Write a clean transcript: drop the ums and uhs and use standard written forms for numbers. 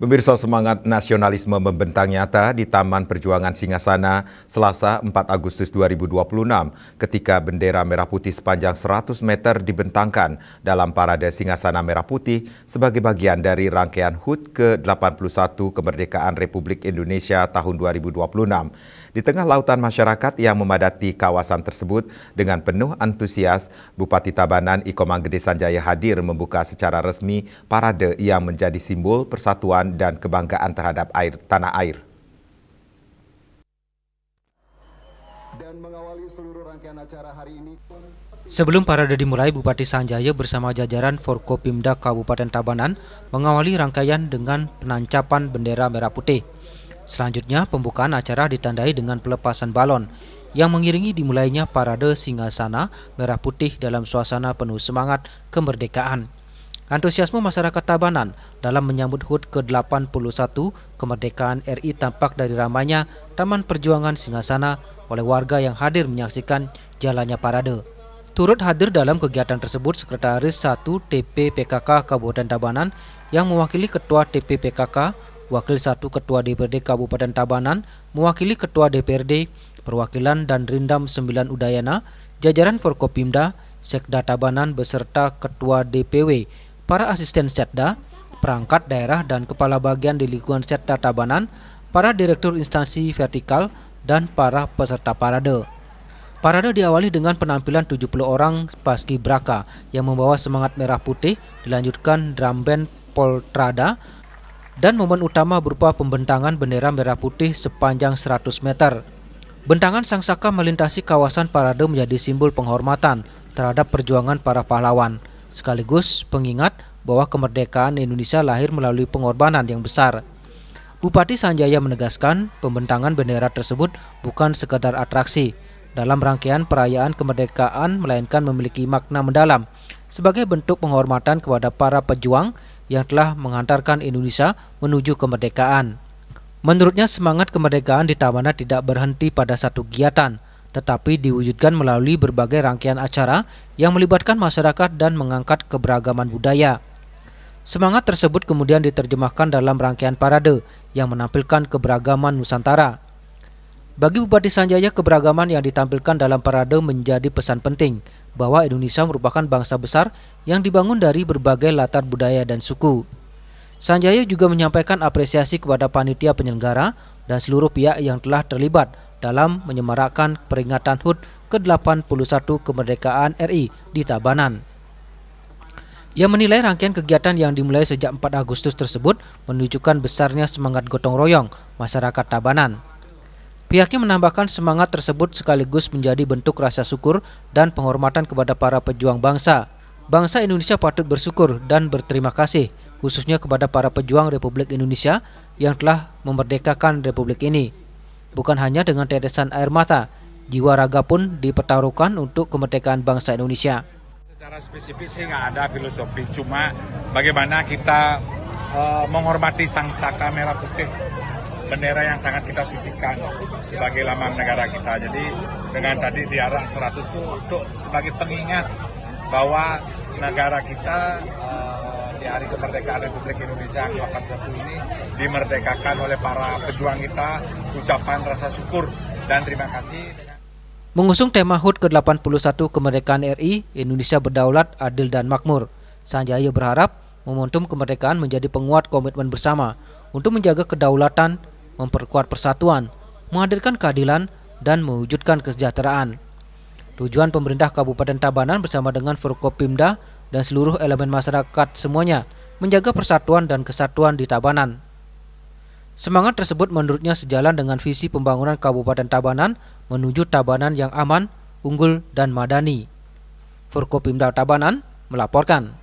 Pemirsa, semangat nasionalisme membentang nyata di Taman Perjuangan Singgasana Selasa 4 Agustus 2026 ketika bendera merah putih sepanjang 100 meter dibentangkan dalam parade Singgasana Merah Putih sebagai bagian dari rangkaian HUT ke-81 Kemerdekaan Republik Indonesia tahun 2026. Di tengah lautan masyarakat yang memadati kawasan tersebut dengan penuh antusias, Bupati Tabanan Iko Manggede Sanjaya hadir membuka secara resmi parade yang menjadi simbol persatuan dan kebanggaan terhadap tanah air. Dan mengawali seluruh rangkaian acara hari ini. Sebelum parade dimulai, Bupati Sanjaya bersama jajaran Forkopimda Kabupaten Tabanan mengawali rangkaian dengan penancapan bendera merah putih. Selanjutnya, pembukaan acara ditandai dengan pelepasan balon yang mengiringi dimulainya parade Singgasana Merah Putih dalam suasana penuh semangat kemerdekaan. Antusiasme masyarakat Tabanan dalam menyambut HUT ke-81 Kemerdekaan RI tampak dari ramainya Taman Perjuangan Singgasana oleh warga yang hadir menyaksikan jalannya parade. Turut hadir dalam kegiatan tersebut Sekretaris 1 TP PKK Kabupaten Tabanan yang mewakili Ketua TP PKK, Wakil 1 Ketua DPRD Kabupaten Tabanan, mewakili Ketua DPRD, perwakilan dan Rindam 9 Udayana, jajaran Forkopimda, Sekda Tabanan beserta Ketua DPW, para asisten Setda, perangkat daerah dan kepala bagian di lingkungan Setda Tabanan, para direktur instansi vertikal, dan para peserta parade. Parade diawali dengan penampilan 70 orang paskibraka yang membawa semangat merah putih, dilanjutkan drum band Poltrada, dan momen utama berupa pembentangan bendera merah putih sepanjang 100 meter. Bentangan sangsaka melintasi kawasan parade menjadi simbol penghormatan terhadap perjuangan para pahlawan, sekaligus pengingat bahwa kemerdekaan Indonesia lahir melalui pengorbanan yang besar. Bupati Sanjaya menegaskan pembentangan bendera tersebut bukan sekadar atraksi dalam rangkaian perayaan kemerdekaan, melainkan memiliki makna mendalam sebagai bentuk penghormatan kepada para pejuang yang telah menghantarkan Indonesia menuju kemerdekaan. Menurutnya, semangat kemerdekaan di Tabanan tidak berhenti pada satu kegiatan, tetapi diwujudkan melalui berbagai rangkaian acara yang melibatkan masyarakat dan mengangkat keberagaman budaya. Semangat tersebut kemudian diterjemahkan dalam rangkaian parade yang menampilkan keberagaman Nusantara. Bagi Bupati Sanjaya, keberagaman yang ditampilkan dalam parade menjadi pesan penting bahwa Indonesia merupakan bangsa besar yang dibangun dari berbagai latar budaya dan suku. Sanjaya juga menyampaikan apresiasi kepada panitia penyelenggara dan seluruh pihak yang telah terlibat dalam menyemarakkan peringatan HUT ke-81 Kemerdekaan RI di Tabanan. Ia menilai rangkaian kegiatan yang dimulai sejak 4 Agustus tersebut menunjukkan besarnya semangat gotong royong masyarakat Tabanan. Pihaknya menambahkan semangat tersebut sekaligus menjadi bentuk rasa syukur dan penghormatan kepada para pejuang bangsa. Bangsa Indonesia patut bersyukur dan berterima kasih, khususnya kepada para pejuang Republik Indonesia yang telah memerdekakan Republik ini. Bukan hanya dengan tetesan air mata, jiwa raga pun dipertaruhkan untuk kemerdekaan bangsa Indonesia. Secara spesifik sih nggak ada filosofi, cuma bagaimana kita menghormati sangsaka merah putih, bendera yang sangat kita sucikan sebagai lambang negara kita. Jadi dengan tadi diarak 100 itu untuk sebagai pengingat bahwa negara kita di hari kemerdekaan Republik Indonesia ke-81 ini dimerdekakan oleh para pejuang kita. Ucapan rasa syukur dan terima kasih. Mengusung tema HUT ke-81 Kemerdekaan RI, Indonesia berdaulat, adil dan makmur, Sanjaya berharap momentum kemerdekaan menjadi penguat komitmen bersama untuk menjaga kedaulatan, memperkuat persatuan, menghadirkan keadilan, dan mewujudkan kesejahteraan. Tujuan pemerintah Kabupaten Tabanan bersama dengan Forkopimda dan seluruh elemen masyarakat semuanya menjaga persatuan dan kesatuan di Tabanan. Semangat tersebut menurutnya sejalan dengan visi pembangunan Kabupaten Tabanan menuju Tabanan yang aman, unggul, dan madani. Forkopimda Tabanan melaporkan.